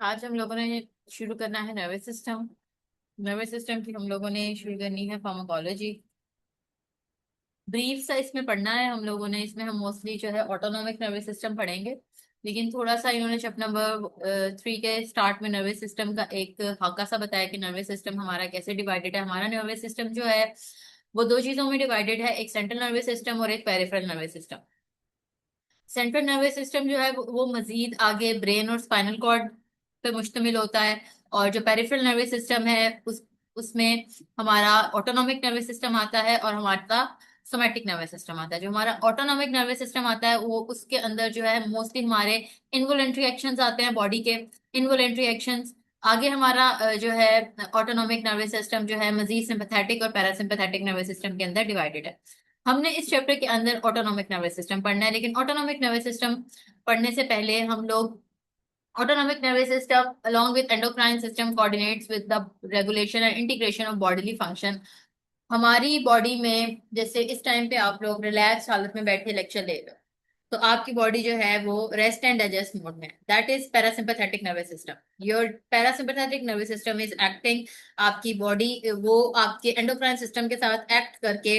आज हम लोगों ने शुरू करना है नर्वस सिस्टम। नर्वस सिस्टम की हम लोगों ने शुरू करनी है फार्माकोलॉजी। ब्रीफ सा इसमें पढ़ना है हम लोगों ने। इसमें हम मोस्टली जो है ऑटोनॉमिक नर्वस सिस्टम पढ़ेंगे, लेकिन थोड़ा सा इन्होंने चैप्टर नंबर 3 के स्टार्ट में नर्वस सिस्टम का एक खाका सा बताया कि नर्वस सिस्टम हमारा कैसे डिवाइडेड है। हमारा नर्वस सिस्टम जो है वो दो चीजों में डिवाइडेड है, एक सेंट्रल नर्वस सिस्टम और एक peripheral nervous system. Central nervous system जो है वो मजीद आगे ब्रेन और स्पाइनल कॉर्ड पे मुश्तमिल होता है। और जो पेरिफेरल नर्वस सिस्टम है उसमें हमारा ऑटोनॉमिक नर्वस सिस्टम आता है और हमारा सोमैटिक नर्वस सिस्टम आता है। जो हमारा ऑटोनॉमिक नर्वस सिस्टम आता है वो उसके अंदर जो है मोस्टली हमारे इनवोलेंट्री एक्शंस आते हैं बॉडी के। इनवोलेंट्री एक्शंस आगे हमारा जो है ऑटोनॉमिक नर्वस सिस्टम जो है मजीद सिंपैथेटिक और पैरासिम्पैथेटिक नर्वस सिस्टम के अंदर डिवाइडेड है। हमने इस चैप्टर के अंदर ऑटोनॉमिक नर्वस सिस्टम पढ़ना है, लेकिन ऑटोनॉमिक नर्वस सिस्टम पढ़ने से पहले हम लोग autonomic nervous system along with endocrine system coordinates with the regulation and integration of bodily function। हमारी बॉडी में जैसे इस टाइम पे आप लोग रिलैक्स हालत में बैठ के लेक्चर ले रहे हो, तो आपकी बॉडी जो है वो रेस्ट एंड डाइजेस्ट मोड में, that is parasympathetic nervous system. Your parasympathetic nervous system is acting. आपकी बॉडी वो आपके एंडोक्राइन सिस्टम के साथ एक्ट करके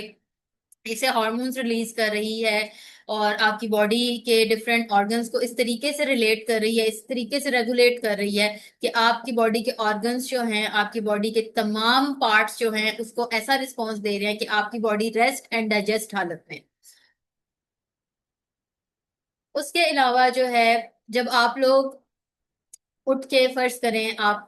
इसे हॉर्मोन्स रिलीज कर रही है और आपकी बॉडी के डिफरेंट ऑर्गन्स को इस तरीके से रिलेट कर रही है, इस तरीके से रेगुलेट कर रही है कि आपकी बॉडी के ऑर्गन्स जो हैं, आपकी बॉडी के तमाम पार्ट्स जो हैं उसको ऐसा रिस्पॉन्स दे रहे हैं कि आपकी बॉडी रेस्ट एंड डाइजेस्ट हालत में। उसके अलावा जो है जब आप लोग उठ के फर्ज करें आप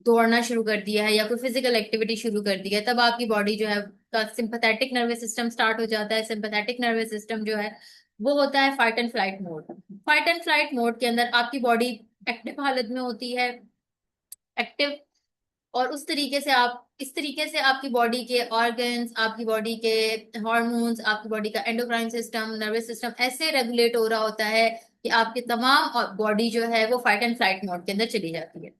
दौड़ना शुरू कर दिया है या कोई फिजिकल एक्टिविटी शुरू कर दी है, तब आपकी बॉडी जो है का सिंपैथेटिक नर्वस सिस्टम स्टार्ट हो जाता है। सिंपैथेटिक नर्वस सिस्टम जो है वो होता है fight and flight mode. Fight and flight mode के अंदर आपकी बॉडी एक्टिव हालत में होती है, एक्टिव। और उस तरीके से आप इस तरीके से आपकी बॉडी के ऑर्गन्स, आपकी बॉडी के हॉर्मोन्स, आपकी बॉडी का एंडोक्राइन सिस्टम, नर्वस सिस्टम ऐसे रेगुलेट हो रहा होता है कि आपकी तमाम बॉडी जो है वो फाइट एंड फ्लाइट मोड के अंदर चली जाती है।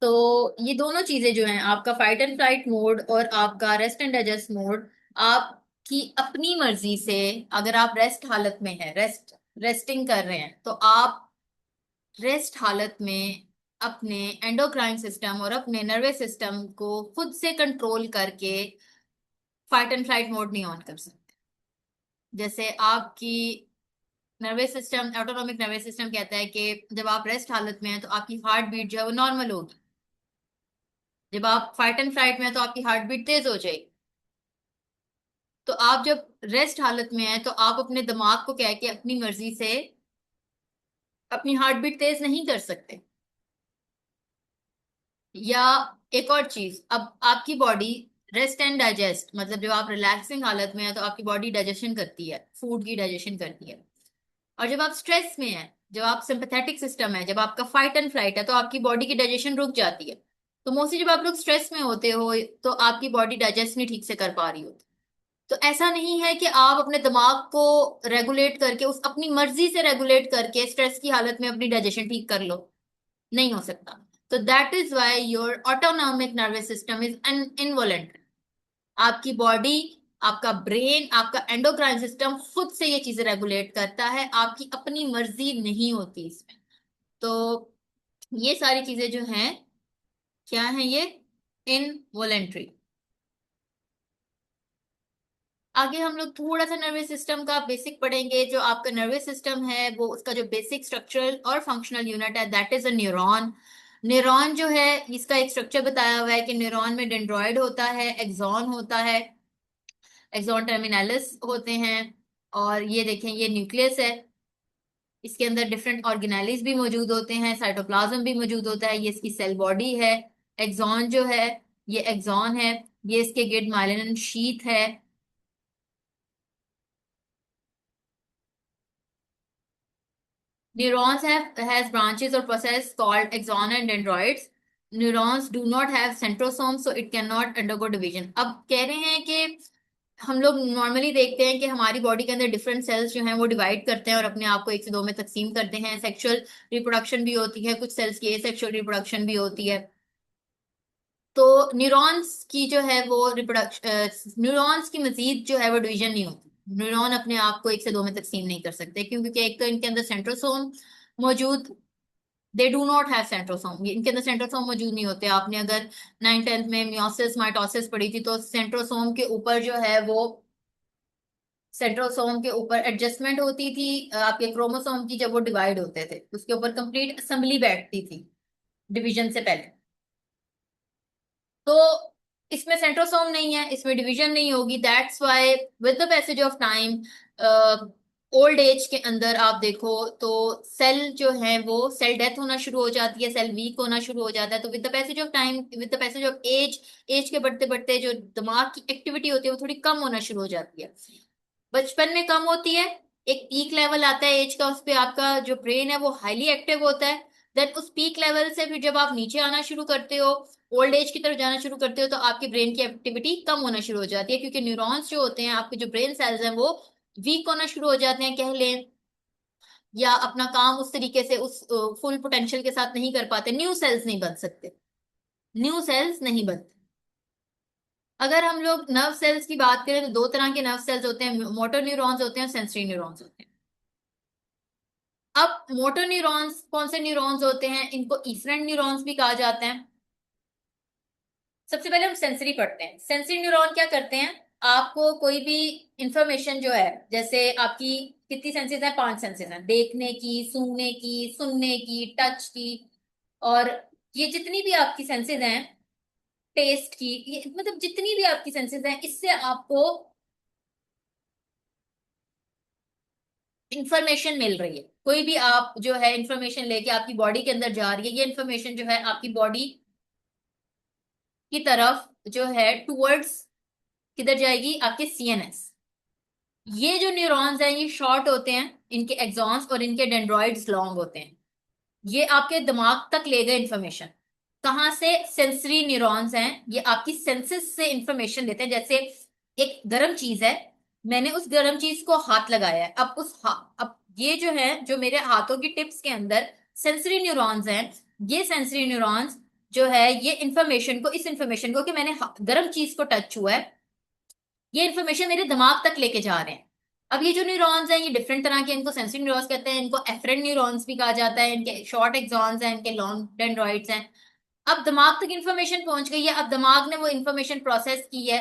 तो ये दोनों चीजें जो हैं, आपका फाइट एंड फ्लाइट मोड और आपका रेस्ट एंड डाइजेस्ट मोड, आपकी अपनी मर्जी से, अगर आप रेस्ट हालत में है, रेस्टिंग कर रहे हैं, तो आप रेस्ट हालत में अपने एंडोक्राइन सिस्टम और अपने नर्वस सिस्टम को खुद से कंट्रोल करके फाइट एंड फ्लाइट मोड नहीं ऑन कर सकते। जैसे आपकी nervous system, autonomic nervous system कहता है कि जब आप रेस्ट हालत में हैं तो आपकी हार्ट बीट जो है वो नॉर्मल होगी। जब आप फाइट एंड फ्लाइट में हैं तो आपकी हार्ट बीट तेज हो जाएगी। तो आप जब रेस्ट हालत में हैं तो आप अपने दिमाग को कह के अपनी मर्जी से अपनी हार्ट बीट तेज नहीं कर सकते। या एक और चीज, अब आपकी बॉडी रेस्ट एंड डाइजेस्ट मतलब जब आप रिलैक्सिंग हालत में है तो आपकी बॉडी डाइजेशन करती है, फूड की डाइजेशन करती है। और जब आप स्ट्रेस में है, जब आप सिंपैथेटिक सिस्टम है, जब आपका फाइट एंड फ्लाइट है, तो आपकी बॉडी की डाइजेशन रुक जाती है। तो मोस्टली जब आप लोग स्ट्रेस में होते हो तो आपकी बॉडी डाइजेस्ट नहीं ठीक से कर पा रही होती। तो ऐसा नहीं है कि आप अपने दिमाग को रेगुलेट करके, उस अपनी मर्जी से रेगुलेट करके स्ट्रेस की हालत में अपनी डाइजेशन ठीक कर लो, नहीं हो सकता। तो that is why your autonomic nervous system is an involuntary. आपकी बॉडी, आपका ब्रेन, आपका एंडोक्राइन सिस्टम खुद से ये चीजें रेगुलेट करता है, आपकी अपनी मर्जी नहीं होती इसमें। तो ये सारी चीजें जो हैं, क्या है ये, इनवॉलेंट्री। आगे हम लोग थोड़ा सा नर्वस सिस्टम का बेसिक पढ़ेंगे। जो आपका नर्वस सिस्टम है वो उसका जो बेसिक स्ट्रक्चरल और फंक्शनल यूनिट है that is a neuron. Neuron जो है इसका एक स्ट्रक्चर बताया हुआ है कि न्यूरॉन में डेंड्रॉइड होता है, एक्सॉन होता है, एक्सॉन टर्मिनलिस होते हैं, और ये देखें ये न्यूक्लियस है। इसके अंदर डिफरेंट ऑर्गेनेलिज भी मौजूद होते हैं, साइटोप्लाज्म भी मौजूद होता है, ये इसकी सेल बॉडी है। एक्सॉन जो है, ये एक्सॉन है, ये इसके गिल्ड माइलिन शीथ है। Neurons has branches or process called axon and dendroids. Neurons do not have centrosomes, so it cannot undergo division। अब कह रहे हैं कि हम लोग नॉर्मली देखते हैं कि हमारी बॉडी के अंदर डिफरेंट सेल्स जो हैं वो डिवाइड करते हैं और अपने आप को एक से दो में तकसीम करते हैं। सेक्सुअल रिप्रोडक्शन भी होती है, कुछ सेल्स की एसेक्सुअल रिप्रोडक्शन भी होती है। तो न्यूरॉन्स की जो है वो रिप्रोडक्शन, न्यूरॉन्स की मजीद जो है वो डिवीजन नहीं होती। न्यूरॉन अपने आप को एक से दो में तकसीम नहीं कर सकते, क्योंकि एक तो इनके अंदर सेंट्रोसोम मौजूद, दे डू नॉट हैव सेंट्रोसोम, इनके अंदर सेंट्रोसोम मौजूद नहीं होते। आपने अगर 9th 10th में मियोसिस माइटोसिस पढ़ी थी, तो सेंट्रोसोम के ऊपर जो है वो, सेंट्रोसोम के ऊपर एडजस्टमेंट होती थी आपके क्रोमोसोम की, जब वो डिवाइड होते थे उसके ऊपर कंप्लीट असेंबली बैठती थी डिवीजन से पहले। तो इसमें सेंट्रोसोम नहीं है, इसमें डिवीजन नहीं होगी, that's why with the passage of time, old age के अंदर आप देखो तो सेल जो है वो सेल डेथ होना शुरू हो जाती है, सेल वीक होना शुरू हो जाता है। तो with the passage of time, with the passage of age, age के बढ़ते बढ़ते जो दिमाग की एक्टिविटी होती है वो थोड़ी कम होना शुरू हो जाती है। बचपन में कम होती है, एक पीक लेवल आता है एज का, उस पे आपका जो ब्रेन है वो हाईली एक्टिव होता है। देन उस पीक लेवल से फिर जब आप नीचे आना शुरू करते हो, ओल्ड एज की तरफ जाना शुरू करते हो, तो आपके ब्रेन की एक्टिविटी कम होना शुरू हो जाती है, क्योंकि न्यूरॉन्स जो होते हैं, आपके जो ब्रेन सेल्स हैं, वो वीक होना शुरू हो जाते हैं कह लें, या अपना काम उस तरीके से उस फुल पोटेंशियल के साथ नहीं कर पाते, न्यू सेल्स नहीं बन सकते, न्यू सेल्स नहीं बनते। अगर हम लोग नर्व सेल्स की बात करें तो दो तरह के नर्व सेल्स होते हैं, मोटर न्यूरॉन्स होते हैं और सेंसरी न्यूरॉन्स होते हैं। अब मोटर न्यूरॉन्स कौन से न्यूरॉन्स होते हैं, इनको इफरेंट न्यूरॉन्स भी कहा जाता है। सबसे पहले हम सेंसरी पढ़ते हैं। सेंसरी न्यूरॉन क्या करते हैं, आपको कोई भी इंफॉर्मेशन जो है, जैसे आपकी कितनी सेंसेस हैं, 5 सेंसेस हैं, देखने की, सूंघने की, सुनने की, टच की, और ये जितनी भी आपकी सेंसेस हैं, टेस्ट की, ये मतलब जितनी भी आपकी सेंसेस हैं, इससे आपको इंफॉर्मेशन मिल रही है। कोई भी आप जो है इंफॉर्मेशन लेके आपकी बॉडी के अंदर जा रही है, ये इंफॉर्मेशन जो है आपकी बॉडी की तरफ जो है टूवर्ड्स किधर जाएगी, आपके सीएनएस। ये जो न्यूरॉन्स हैं ये शॉर्ट होते हैं, इनके एक्सॉन्स और इनके डेंड्रॉइड्स लॉन्ग होते हैं। ये आपके दिमाग तक ले गए इंफॉर्मेशन। कहाँ से, सेंसरी न्यूरॉन्स हैं, ये आपकी सेंसेस से इंफॉर्मेशन लेते हैं। जैसे एक गर्म चीज है, मैंने उस गर्म चीज को हाथ लगाया है, अब अब ये जो है, जो मेरे हाथों की टिप्स के अंदर सेंसरी न्यूरॉन्स हैं, ये सेंसरी न्यूरॉन्स जो है ये इंफॉर्मेशन को, इस इंफॉर्मेशन को कि मैंने गर्म चीज को टच हुआ है, ये इन्फॉर्मेशन मेरे दिमाग तक लेके जा रहे हैं। अब ये जो न्यूरॉन्स हैं ये डिफरेंट तरह के, इनको सेंसरी न्यूरॉन्स कहते हैं, इनको एफरेंट न्यूरॉन्स भी कहा जाता है, इनके शॉर्ट एक्सॉन्स हैं, इनके लॉन्ग डेंड्रॉइड्स हैं। अब दिमाग तक इन्फॉर्मेशन पहुंच गई है, अब दिमाग ने वो इन्फॉर्मेशन प्रोसेस की है,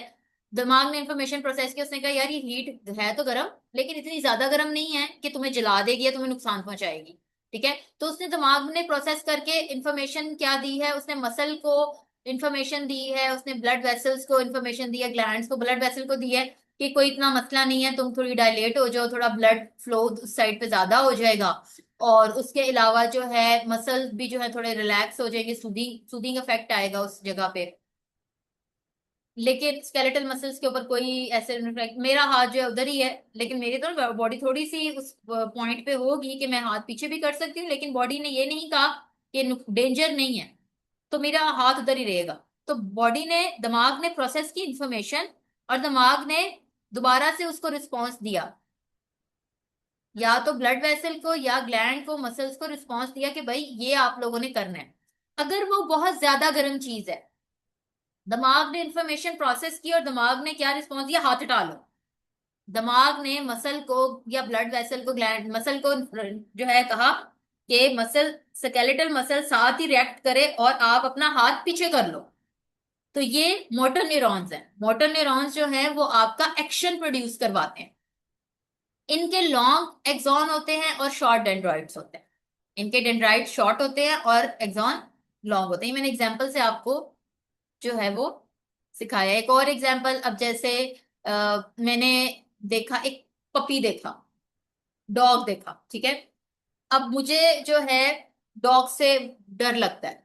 दिमाग ने इन्फॉर्मेशन प्रोसेस की, उसने कहा यार ये हीट है तो गर्म, लेकिन इतनी ज्यादा गर्म नहीं है कि तुम्हें जला देगी या तुम्हें नुकसान पहुंचाएगी। ठीक है, तो उसने दिमाग ने प्रोसेस करके इंफॉर्मेशन क्या दी है, उसने मसल को इंफॉर्मेशन दी है, उसने ब्लड वेसल्स को इंफॉर्मेशन दी है, ग्लैंड्स को, ब्लड वेसल को दी है कि कोई इतना मसला नहीं है, तुम थोड़ी डायलेट हो जाओ, थोड़ा ब्लड फ्लो उस साइड पे ज्यादा हो जाएगा। और उसके अलावा जो है मसल भी जो है थोड़े रिलैक्स हो जाएंगे, सूदिंग सूदिंग इफेक्ट आएगा उस जगह पे। लेकिन स्केलेटल मसल्स के ऊपर कोई ऐसे इफेक्ट, मेरा हाथ जो है उधर ही है, लेकिन मेरी तो बॉडी थोड़ी सी उस पॉइंट पे होगी कि मैं हाथ पीछे भी कर सकती हूँ, लेकिन बॉडी ने ये नहीं कहा कि डेंजर नहीं है, तो मेरा हाथ उधर ही रहेगा। तो बॉडी ने, दिमाग ने प्रोसेस की इंफॉर्मेशन, और दिमाग ने दोबारा से उसको रिस्पॉन्स दिया, या तो ब्लड वेसल को या ग्लैंड को, मसल्स को रिस्पॉन्स दिया कि भाई ये आप लोगों ने करना है। अगर वो बहुत ज्यादा गर्म चीज है, दिमाग ने इंफॉर्मेशन प्रोसेस की और दिमाग ने क्या रिस्पॉन्स दिया, हाथ हटा लो। दिमाग ने मसल को या ब्लड वेसल को, ग्लैंड मसल को जो है कहा कि मसल, स्केलेटल मसल साथ ही रिएक्ट करे और आप अपना हाथ पीछे कर लो। तो ये मोटर न्यूरॉन्स हैं। मोटर न्यूरॉन्स जो है वो आपका एक्शन प्रोड्यूस करवाते हैं। इनके लॉन्ग एक्सॉन होते हैं और शॉर्ट डेंड्राइट्स होते हैं। इनके डेंड्राइट शॉर्ट होते हैं और एक्सॉन लॉन्ग होते हैं। मैंने एग्जांपल से आपको जो है वो सिखाया। एक और एग्जांपल, अब जैसे मैंने देखा, एक पपी देखा, डॉग देखा, ठीक है। अब मुझे जो है डॉग से डर लगता है,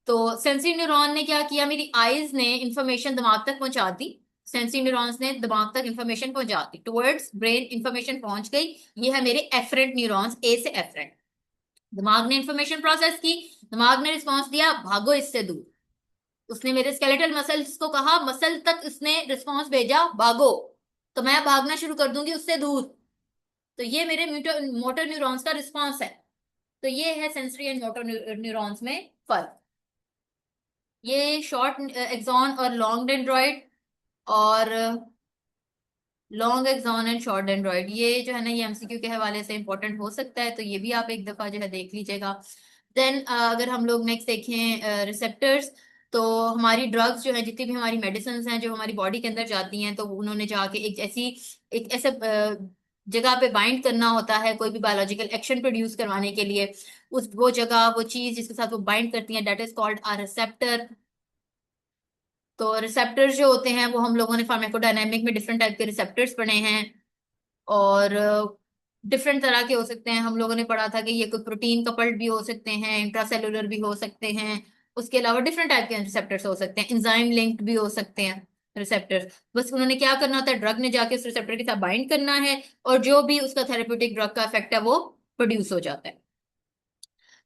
तो सेंसरी न्यूरॉन ने क्या किया, मेरी आईज ने इंफॉर्मेशन दिमाग तक पहुंचा दी, सेंसरी न्यूरॉन्स ने दिमाग तक इंफॉर्मेशन पहुंचा दी, टुवर्ड्स ब्रेन इंफॉर्मेशन पहुंच गई। ये है मेरे एफरेंट न्यूरॉन्स, ए से एफरेंट। दिमाग ने इंफॉर्मेशन प्रोसेस की, दिमाग ने रिस्पॉन्स दिया, भागो इससे दूर। उसने मेरे स्केलेटल मसल्स को कहा, मसल तक उसने रिस्पॉन्स भेजा, भागो, तो मैं भागना शुरू कर दूंगी उससे दूर। तो ये मेरे मोटर न्यूरॉन्स का रिस्पॉन्स है। तो ये है सेंसरी एंड मोटर न्यूरॉन्स में फर्क। ये शॉर्ट एक्सॉन और लॉन्ग डेंड्रॉइड, और long axon and short dendroid, ये जो है ना ये एमसीक्यू के हवाले से इंपॉर्टेंट हो सकता है, तो ये भी आप एक दफा जो है देख लीजिएगा। देन अगर हम लोग नेक्स्ट देखें रिसेप्टर्स, तो हमारी ड्रग्स जो है, जितनी भी हमारी मेडिसिन हैं जो हमारी बॉडी के अंदर जाती हैं, तो उन्होंने जाके एक ऐसे जगह पे बाइंड करना होता है कोई भी बायोलॉजिकल एक्शन प्रोड्यूस करवाने के लिए। उस वो जगह, वो चीज जिसके साथ वो बाइंड करती है, that is called a receptor. तो रिसेप्टर्स जो होते हैं वो हम लोगों ने फार्माकोडायनामिक में डिफरेंट टाइप के रिसेप्टर्स पढ़े हैं, और डिफरेंट तरह के हो सकते हैं। हम लोगों ने पढ़ा था कि ये कोई प्रोटीन कपल्ड भी हो सकते हैं, इंट्रासेलुलर भी हो सकते हैं, उसके अलावा डिफरेंट टाइप के रिसेप्टर्स हो सकते हैं, एंजाइम लिंक्ड भी हो सकते हैं रिसेप्टर्स। बस उन्होंने क्या करना होता है, ड्रग ने जाके उस रिसेप्टर के साथ बाइंड करना है, और जो भी उसका थेरेप्यूटिक ड्रग का इफेक्ट है वो प्रोड्यूस हो जाता है।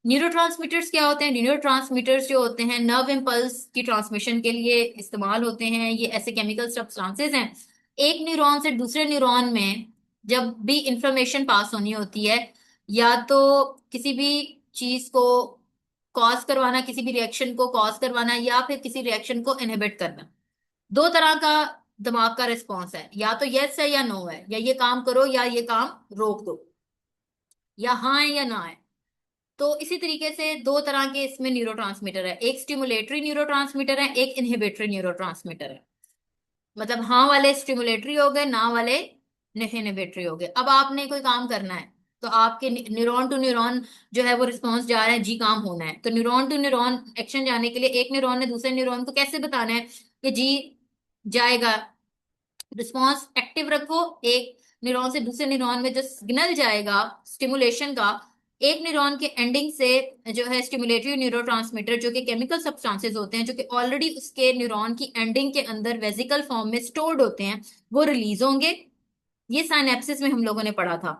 न्यूरोट्रांसमीटर्स क्या होते हैं? न्यूरोट्रांसमीटर्स जो होते हैं नर्व इम्पल्स की ट्रांसमिशन के लिए इस्तेमाल होते हैं। ये ऐसे केमिकल सब्सटेंसेस हैं, एक न्यूरॉन से दूसरे न्यूरॉन में जब भी इंफॉर्मेशन पास होनी होती है, या तो किसी भी चीज को कॉज करवाना, किसी भी रिएक्शन को कॉज करवाना, या फिर किसी रिएक्शन को इनहिबिट करना, दो तरह का दिमाग का रिस्पॉन्स है, या तो यस है या नो है, या ये काम करो या ये काम रोक दो, या हाँ है या ना है। तो इसी तरीके से दो तरह के इसमें न्यूरोट्रांसमीटर है, एक स्टिमुलेटरी न्यूरोट्रांसमीटर है, एक इनहिबिटरी न्यूरोट्रांसमीटर है। मतलब हाँ वाले स्टिमुलेटरी हो गए, ना वाले इनहिबिटरी हो गए। अब आपने कोई काम करना है, तो आपके न्यूरॉन टू न्यूरॉन जो है वो रिस्पॉन्स जा रहा है, जी काम होना है, तो न्यूरॉन टू न्यूरॉन एक्शन जाने के लिए एक न्यूरॉन ने दूसरे न्यूरॉन को कैसे बताना है कि जी जाएगा, रिस्पॉन्स एक्टिव रखो। एक न्यूरॉन से दूसरे न्यूरॉन में जो सिग्नल जाएगा स्टिमुलेशन का, एक न्यूरॉन के एंडिंग से जो है स्टिमुलेटरी न्यूरोट्रांसमीटर, जो कि केमिकल सब्सटेंसेस होते हैं जो कि ऑलरेडी उसके न्यूरॉन की एंडिंग के अंदर वेसिकल फॉर्म में स्टोर्ड होते हैं, वो रिलीज होंगे। ये साइनेप्सिस में हम लोगों ने पढ़ा था।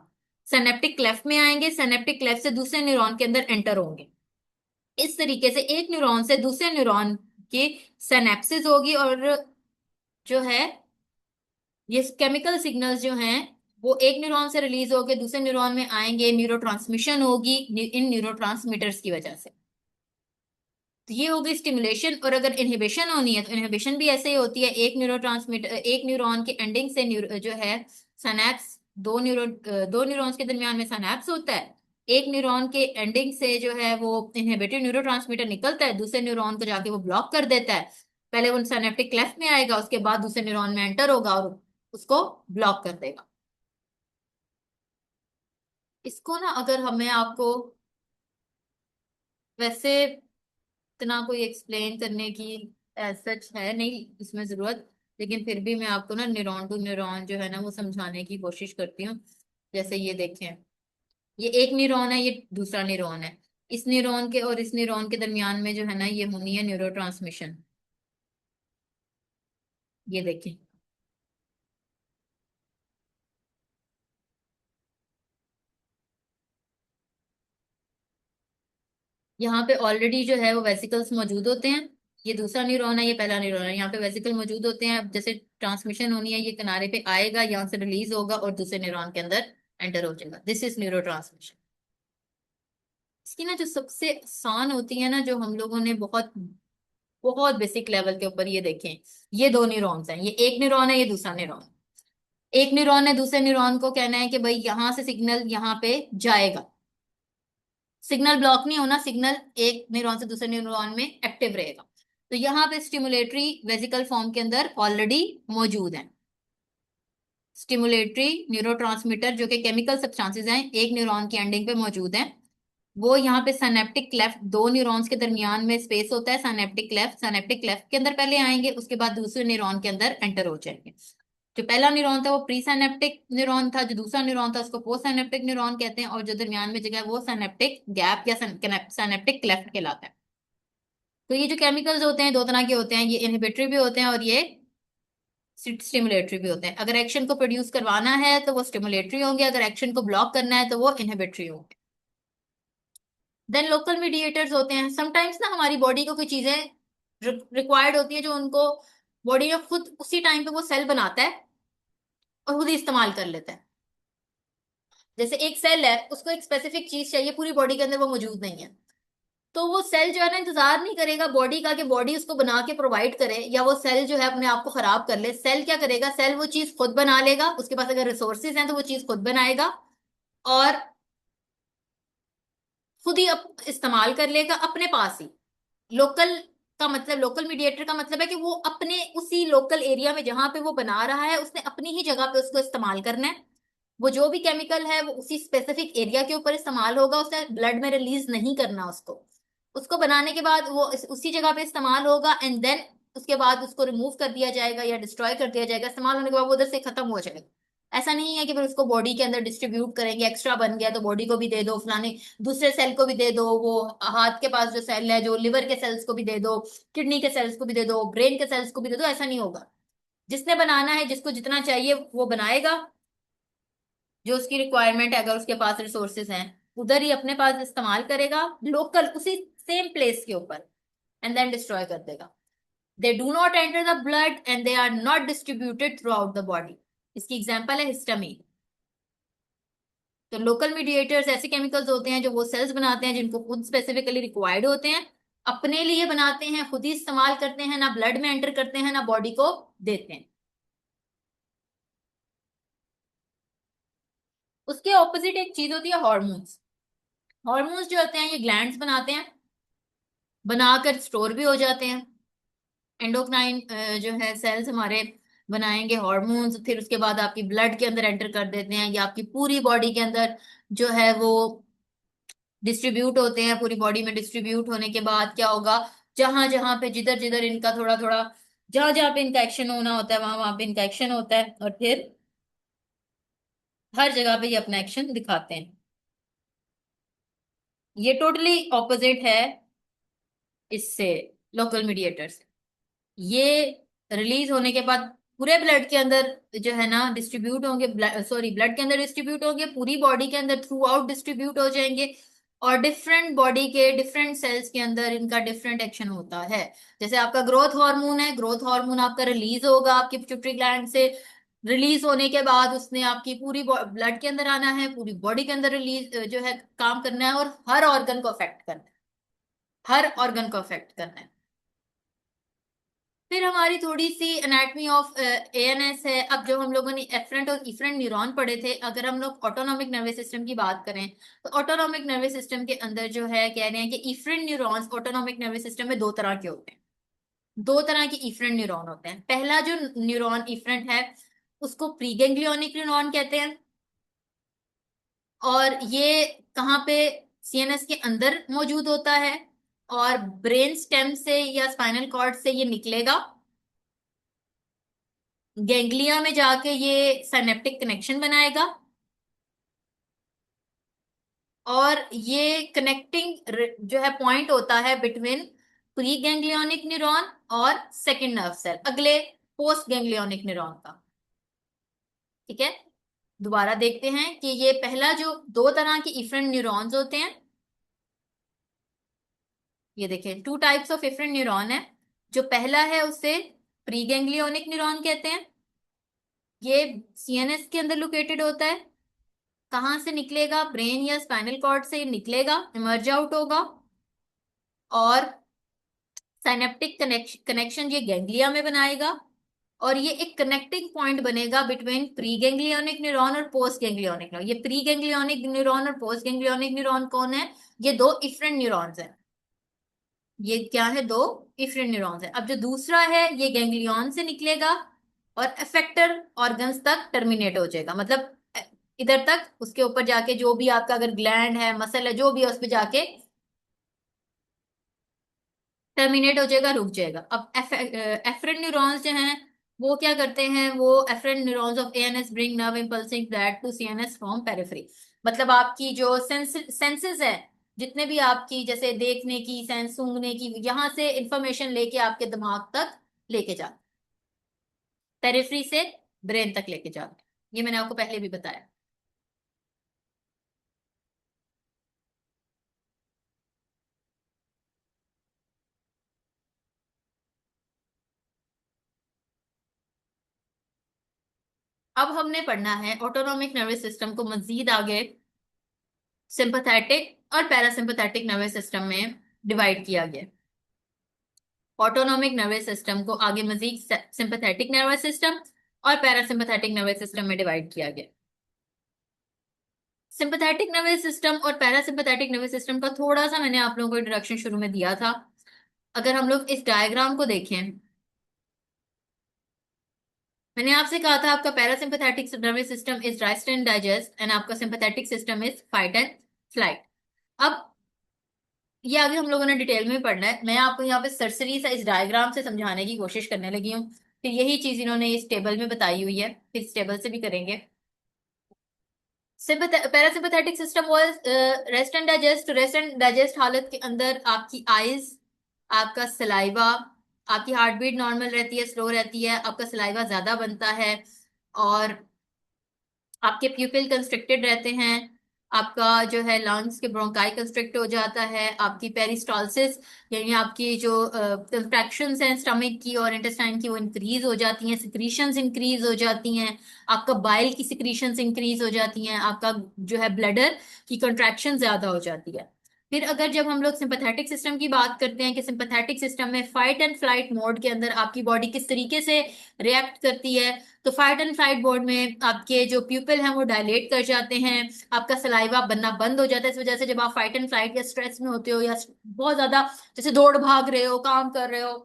सिनेप्टिक क्लेफ्ट में आएंगे, सिनेप्टिक क्लेफ्ट से दूसरे न्यूरॉन के अंदर एंटर होंगे। इस तरीके से एक न्यूरॉन से दूसरे न्यूरॉन की सिनेप्सिस होगी, और जो है ये केमिकल सिग्नल्स जो हैं वो एक न्यूरॉन से रिलीज होकर दूसरे न्यूरॉन में आएंगे, न्यूरोट्रांसमिशन होगी इन न्यूरोट्रांसमीटर्स की वजह से। तो ये होगी स्टिमुलेशन। और अगर इनहिबिशन होनी है, तो इनहिबिशन भी ऐसे ही होती है, एक न्यूरोट्रांसमीटर, एक न्यूरॉन के एंडिंग से जो है सैनैप्स, दो न्यूरॉन्स के दरमियान में सैनैप्स होता है, एक न्यूरॉन के एंडिंग से जो है वो इनहिबिटरी न्यूरोट्रांसमीटर निकलता है, दूसरे न्यूरॉन को जाके वो ब्लॉक कर देता है। पहले वो सिनेप्टिक क्लेफ्ट में आएगा, उसके बाद दूसरे न्यूरॉन में एंटर होगा और उसको ब्लॉक कर देगा। इसको ना अगर हमें आपको वैसे इतना कोई एक्सप्लेन करने की सच है नहीं इसमें जरूरत, लेकिन फिर भी मैं आपको ना न्यूरॉन टू न्यूरॉन जो है ना वो समझाने की कोशिश करती हूँ। जैसे ये देखें, ये एक न्यूरॉन है, ये दूसरा न्यूरॉन है, इस न्यूरॉन के और इस न्यूरॉन के दरमियान में जो है ना ये होनी है न्यूरो ट्रांसमिशन। ये देखें, यहाँ पे ऑलरेडी जो है वो वेसिकल्स मौजूद होते हैं। ये दूसरा न्यूरॉन है, ये पहला न्यूरॉन है, यहाँ पे वेसिकल मौजूद होते हैं। अब जैसे ट्रांसमिशन होनी है, ये किनारे पे आएगा, यहाँ से रिलीज होगा और दूसरे न्यूरॉन के अंदर एंटर हो जाएगा। This is neuro transmission. इसकी ना जो सबसे आसान होती है ना, जो हम लोगों ने बहुत बहुत बेसिक लेवल के ऊपर, ये देखें, ये दो न्यूरॉन्स हैं, ये एक न्यूरॉन है, ये दूसरा न्यूरॉन। एक न्यूरॉन ने दूसरे न्यूरॉन को कहना है कि भाई यहाँ से सिग्नल यहाँ पे जाएगा, सिग्नल ब्लॉक नहीं होना, सिग्नल एक न्यूरॉन से दूसरे न्यूरॉन में एक्टिव रहेगा। तो यहाँ पे स्टिमुलेटरी वेसिकल फॉर्म के अंदर ऑलरेडी मौजूद है। स्टिमुलेटरी न्यूरोट्रांसमीटर जो कि केमिकल सब्सटेंसेस हैं, एक न्यूरॉन की एंडिंग पे मौजूद हैं। वो यहाँ पे सिनेप्टिक क्लेफ्ट, दो न्यूरॉन्स के दरमियान में स्पेस होता है, सिनेप्टिक क्लेफ्ट के अंदर पहले आएंगे, उसके बाद दूसरे न्यूरॉन के अंदर एंटर हो जाएंगे। जो पहला न्यूरॉन था वो प्री साइनेप्टिक न्यूरॉन था, जो दूसरा न्यूरॉन था उसको पोस्ट साइनेप्टिक न्यूरॉन कहते हैं, और जो दरमियान में जगह है वो साइनेप्टिक गैप या साइनेप्टिक क्लेफ्ट कहलाता है। तो ये जो केमिकल्स होते हैं दो तरह के होते हैं, ये इनहिबिटरी भी होते हैं और ये स्टिमुलेटरी भी होते हैं। अगर एक्शन को प्रोड्यूस करवाना है तो वो स्टिमुलेटरी होंगे, अगर एक्शन को ब्लॉक करना है तो वो इनहिबिटरी होंगे। देन लोकल मीडिएटर्स होते हैं। समटाइम्स ना हमारी बॉडी को कोई चीजें रिक्वायर्ड होती है, जो उनको बॉडी में खुद उसी टाइम पे वो सेल बनाता है और खुद ही इस्तेमाल कर लेता है। जैसे एक सेल है, उसको एक स्पेसिफिक चीज चाहिए, पूरी बॉडी के अंदर वो मौजूद नहीं है, तो वो सेल जो है ना इंतजार नहीं करेगा बॉडी का कि बॉडी उसको बना के प्रोवाइड करे, या वो सेल जो है अपने आप को खराब कर ले। सेल क्या करेगा, सेल वो चीज खुद बना लेगा, उसके पास अगर रिसोर्सेज हैं तो वो चीज खुद बनाएगा और खुद ही इस्तेमाल कर लेगा अपने पास ही। लोकल का मतलब, लोकल मीडिएटर का मतलब है कि वो अपने उसी लोकल एरिया में जहां पे वो बना रहा है उसने अपनी ही जगह पे उसको इस्तेमाल करना है। वो जो भी केमिकल है वो उसी स्पेसिफिक एरिया के ऊपर इस्तेमाल होगा, उसे ब्लड में रिलीज नहीं करना उसको। उसको बनाने के बाद वो उसी जगह पे इस्तेमाल होगा एंड देन उसके बाद उसको रिमूव कर दिया जाएगा या डिस्ट्रॉय कर दिया जाएगा। इस्तेमाल होने के बाद वो उधर से खत्म हो जाएगा। ऐसा नहीं है कि फिर उसको बॉडी के अंदर डिस्ट्रीब्यूट करेंगे, एक्स्ट्रा बन गया तो बॉडी को भी दे दो, फलाने दूसरे सेल को भी दे दो, वो हाथ के पास जो सेल है जो लिवर के सेल्स को भी दे दो, किडनी के सेल्स को भी दे दो, ब्रेन के सेल्स को भी दे दो। ऐसा नहीं होगा। जिसने बनाना है, जिसको जितना चाहिए वो बनाएगा, जो उसकी रिक्वायरमेंट है, अगर उसके पास रिसोर्सेज हैं उधर ही अपने पास इस्तेमाल करेगा, लोकल उसी सेम प्लेस के ऊपर, एंड देन डिस्ट्रॉय कर देगा। They do not enter the blood and they are not distributed throughout the body. इसकी एग्जाम्पल है हिस्टामिन। तो लोकल मीडिएटर्स ऐसे केमिकल्स होते हैं जो वो सेल्स बनाते हैं जिनको खुद स्पेसिफिकली रिक्वायर्ड होते हैं, अपने लिए बनाते हैं, खुद ही इस्तेमाल करते हैं, ना ब्लड में एंटर करते हैं ना बॉडी को देते हैं। उसके ऑपोजिट एक चीज होती है हार्मोन्स। हार्मोन्स जो होते हैं ये ग्लैंड्स बनाते हैं, बनाकर स्टोर भी हो जाते हैं। एंडोक्राइन जो है सेल्स हमारे बनाएंगे हार्मोन्स, फिर उसके बाद आपकी ब्लड के अंदर एंटर कर देते हैं या आपकी पूरी बॉडी के अंदर जो है वो डिस्ट्रीब्यूट होते हैं। पूरी बॉडी में डिस्ट्रीब्यूट होने के बाद क्या होगा, जहां जहां पे जिधर जिधर इनका थोड़ा थोड़ा, जहां जहां पे इनका एक्शन होना होता है वहां वहां पे इनका एक्शन होता है और फिर हर जगह पे ये अपना एक्शन दिखाते हैं। ये टोटली ऑपोजिट है इससे, लोकल मीडिएटर से। ये रिलीज होने के बाद पूरे ब्लड के अंदर जो है ना डिस्ट्रीब्यूट होंगे, सॉरी ब्लड के अंदर डिस्ट्रीब्यूट होंगे, पूरी बॉडी के अंदर थ्रू आउट डिस्ट्रीब्यूट हो जाएंगे। और डिफरेंट बॉडी के डिफरेंट सेल्स के अंदर इनका डिफरेंट एक्शन होता है। जैसे आपका ग्रोथ हार्मोन है, ग्रोथ हार्मोन आपका रिलीज होगा आपकी पिट्यूटरी ग्लैंड से। रिलीज होने के बाद उसने आपकी पूरी ब्लड के अंदर आना है, पूरी बॉडी के अंदर रिलीज जो है काम करना है और हर ऑर्गन को अफेक्ट करना है, हर ऑर्गन को अफेक्ट करना है। फिर हमारी थोड़ी सी एनाटॉमी ऑफ एएनएस है। अब जो हम लोगों ने एफरेंट और इफरेंट न्यूरॉन पढ़े थे, अगर हम लोग ऑटोनॉमिक नर्वस सिस्टम की बात करें तो ऑटोनॉमिक नर्वस सिस्टम के अंदर जो है कह रहे हैं कि efferent neurons autonomic nervous system में दो तरह के होते हैं। दो तरह के इफरेंट न्यूरॉन होते हैं। पहला जो न्यूरॉन इफरेंट है उसको प्रीगैंग्लियोनिक न्यूरॉन कहते हैं। और ये कहाँ पे, सीएनएस के अंदर मौजूद होता है और ब्रेन स्टेम से या स्पाइनल कॉर्ड से ये निकलेगा, गैंग्लिया में जाके ये साइनेप्टिक कनेक्शन बनाएगा और ये कनेक्टिंग जो है पॉइंट होता है बिटवीन प्री गैंग्लियोनिक न्यूरॉन और सेकंड नर्व सेल, अगले पोस्ट गैंग्लियोनिक न्यूरॉन का। ठीक है, दोबारा देखते हैं कि ये पहला जो दो तरह के इफरेंट न्यूरॉन्स होते हैं, ये देखें two types of efferent neuron है। जो पहला है उसे प्री गैंग्लियोनिक न्यूरॉन कहते हैं। ये सीएनएस के अंदर लोकेटेड होता है। कहाँ से निकलेगा, ब्रेन या स्पाइनल कॉर्ड से निकलेगा, इमर्ज आउट होगा और साइनेप्टिक कनेक्शन ये गैंग्लिया में बनाएगा। और ये एक कनेक्टिंग पॉइंट बनेगा बिटवीन प्री गैंग्लियोनिक न्यूरॉन और पोस्ट गैंग्लियोनिक न्यूरॉन। ये प्री गैंग्लियोनिक न्यूरॉन और पोस्ट गैंग्लियोनिक न्यूरॉन कौन है, ये दो इफरेंट न्यूरॉन्स हैं। ये क्या है, दो इफरेंट न्यूरॉन्स है। अब जो दूसरा है ये गैंग्लियन से निकलेगा और अफेक्टर ऑर्गन्स तक टर्मिनेट हो जाएगा, मतलब इधर तक उसके ऊपर जाके जो भी आपका अगर ग्लैंड है, मसल है, जो भी है उस पर जाके टर्मिनेट हो जाएगा, रुक जाएगा। अब एफरेंट न्यूरॉन्स जो हैं वो क्या करते हैं, वो afferent neurons of ANS bring nerve impulsing that to CNS from periphery. मतलब आपकी जो सेंसेस है, जितने भी आपकी जैसे देखने की सेंस, सूंघने की, यहाँ से इंफॉर्मेशन लेके आपके दिमाग तक लेके जाते, पेरिफेरी से ब्रेन तक लेके जाते। ये मैंने आपको पहले भी बताया। अब हमने पढ़ना है ऑटोनॉमिक नर्वस सिस्टम को मजीद आगे सिंपैथेटिक और पैरासिम्पथेटिक नर्वस सिस्टम में डिवाइड किया गया। ऑटोनॉमिक नर्वस सिस्टम को आगे मजीद सिंपैथेटिक नर्वस सिस्टम और पैरासिम्पैथेटिक नर्वस सिस्टम में डिवाइड किया गया। सिंपैथेटिक नर्वस सिस्टम और पैरासिम्पैथेटिक नर्वस सिस्टम का थोड़ा सा मैंने आप लोगों को इंट्रोडक्शन शुरू में दिया था। अगर हम लोग इस डायग्राम को देखें, मैंने आपसे कहा था आपका parasympathetic nervous system is rest and digest and आपका sympathetic system is fight and flight. अब ये आगे हम लोगों ने डिटेल में पढ़ना है, मैं आपको यहाँ पे सरसरी सा इस डायग्राम से समझाने की कोशिश करने लगी हूँ। फिर यही चीज इन्होंने इस टेबल में बताई हुई है, फिर इस टेबल से भी करेंगे। Parasympathetic system was rest and digest. Rest and digest हालत के अंदर आपकी आईज, आपका सलाइवा, आपकी हार्ट बीट नॉर्मल रहती है, स्लो रहती है, आपका सलाइवा ज्यादा बनता है और आपके प्यूपिल कंस्ट्रिक्टेड रहते हैं। आपका जो है लंग्स के ब्रोंकाई कंस्ट्रिक्ट हो जाता है। आपकी पेरिस्टालसिस यानी आपकी जो कंट्रैक्शंस हैं स्टमक की और इंटेस्टाइन की वो इंक्रीज हो जाती हैं, सिक्रीशंस इंक्रीज हो जाती हैं। आपका बाइल की सिक्रीशंस इंक्रीज हो जाती हैं। आपका जो है ब्लडर की कंट्रैक्शन ज्यादा हो जाती है। फिर अगर जब हम लोग सिंपैथेटिक सिस्टम की बात करते हैं कि सिंपैथेटिक सिस्टम में फाइट एंड फ्लाइट मोड के अंदर आपकी बॉडी किस तरीके से रिएक्ट करती है, तो फाइट एंड फ्लाइट मोड में आपके जो प्यूपिल हैं वो डायलेट कर जाते हैं, आपका सलाइवा बनना बंद हो जाता है। इस वजह से जब आप फाइट एंड फ्लाइट या स्ट्रेस में होते हो या बहुत ज्यादा जैसे दौड़ भाग रहे हो, काम कर रहे हो,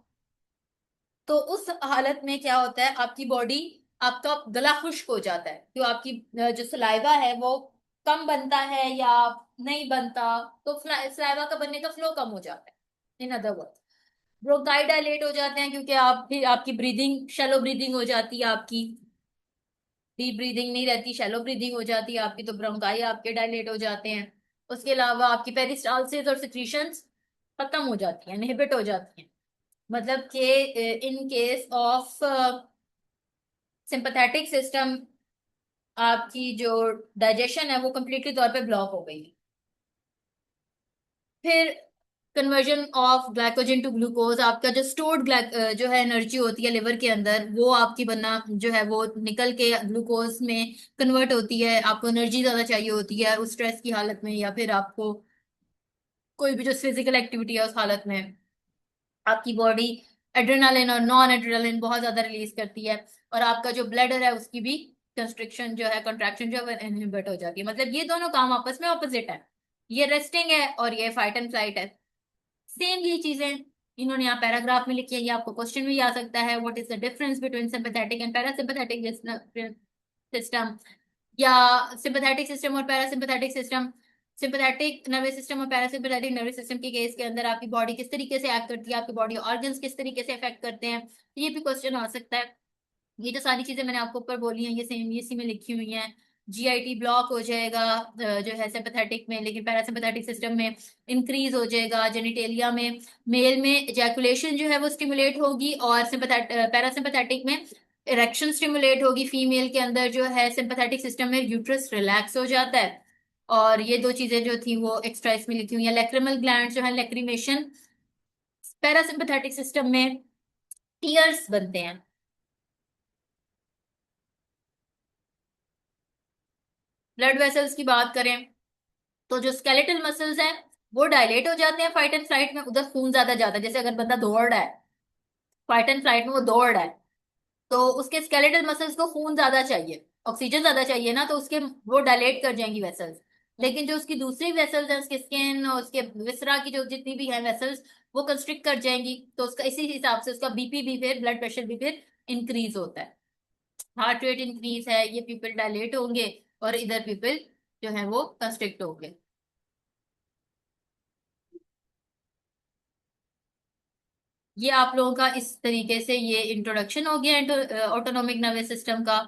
तो उस हालत में क्या होता है आपकी बॉडी, आपका गला खुश्क हो जाता है, तो आपकी जो सलाइवा है वो कम बनता है या नहीं बनता, तो सलाइवा का बनने का फ्लो कम हो जाता है। In other word bronchi dilate हो जाते हैं क्योंकि आप फिर आपकी ब्रीदिंग शैलो ब्रीदिंग हो जाती है, आपकी डीप ब्रीदिंग नहीं रहती, शैलो ब्रीदिंग हो जाती है आपकी, तो ब्रोंकाई आपके डायलेट हो जाते हैं। उसके अलावा आपकी पेरिस्टालसिस और सिक्रीशंस खत्म हो जाती हैं, इनहिबिट हो जाती हैं। मतलब कि in case of sympathetic system आपकी जो डाइजेशन है वो कंप्लीटली तौर पे ब्लॉक हो गई है। फिर conversion of glycogen to glucose, आपका जो स्टोर्ड जो है एनर्जी होती है लिवर के अंदर, वो आपकी बनना जो है वो निकल के ग्लूकोज में कन्वर्ट होती है। आपको एनर्जी ज्यादा चाहिए होती है उस स्ट्रेस की हालत में, या फिर आपको कोई भी जो फिजिकल एक्टिविटी है उस हालत में आपकी बॉडी एड्रेनालिन और नॉन एड्रेनालिन बहुत ज्यादा रिलीज करती है, और आपका जो ब्लडर है उसकी भी कंस्ट्रिक्शन जो है कंट्रैक्शन जो है वो इनहिबिट हो जाती है। मतलब ये दोनों काम आपस में ऑपोजिट है, ये रेस्टिंग है और ये फाइट एंड फ्लाइट है। सेम ये चीजें इन्होंने यहाँ पैराग्राफ में लिखी है, ये आपको क्वेश्चन भी आ सकता है, what is the difference between sympathetic and parasympathetic system, या सिंपैथेटिक सिस्टम और parasympathetic system. Sympathetic nervous system और पैरासिम्पैथेटिक नर्वस सिस्टम के केस के अंदर आपकी बॉडी किस तरीके से एक्ट करती है, आपकी बॉडी ऑर्गन्स किस तरीके से इफेक्ट करते हैं, ये भी क्वेश्चन आ सकता है। ये जो सारी चीजें मैंने आपको ऊपर बोली हैं ये सेम इसी में लिखी हुई हैं। जीआईटी ब्लॉक हो जाएगा जो है सिंपैथेटिक में, लेकिन पैरासिम्पैथेटिक सिस्टम में इंक्रीज हो जाएगा। जेनिटेलिया में मेल में इजैकुलेशन जो है वो स्टिमुलेट होगी, और पैरासिम्पैथेटिक में इरेक्शन स्टिमुलेट होगी। फीमेल के अंदर जो है सिंपैथेटिक सिस्टम में यूट्रस रिलैक्स हो जाता है। और ये दो चीजें जो थी वो एक्स्ट्रा इसमें लिखी हुई है। लैक्रिमल ग्लैंड जो है लैक्रिमेशन, पैरासिम्पैथेटिक सिस्टम में टीयर्स बनते हैं। ब्लड वेसल्स की बात करें तो जो स्केलेटल मसल्स हैं वो डायलेट हो जाते हैं फाइट एंड फ्लाइट में, उधर खून ज्यादा जाता है। जैसे अगर बंदा दौड़ रहा है फाइट एंड फ्लाइट में, वो दौड़ रहा है तो उसके स्केलेटल मसल्स को खून ज्यादा चाहिए, ऑक्सीजन ज्यादा चाहिए ना, तो उसके वो डायलेट कर जाएंगी वेसल्स। लेकिन जो उसकी दूसरी वेसल्स है, उसके स्किन और उसके विसरा की जो जितनी भी है वेसल्स, वो कंस्ट्रिक्ट कर जाएंगी, तो उसका इसी हिसाब से उसका बीपी भी फिर ब्लड प्रेशर भी फिर इंक्रीज होता है। हार्ट रेट इंक्रीज है, ये पीपल डायलेट होंगे और इधर पीपल जो है वो कंस्ट्रिक्ट होंगे। ये आप लोगों का इस तरीके से ये इंट्रोडक्शन हो गया ऑटोनोमिक नर्वस सिस्टम का।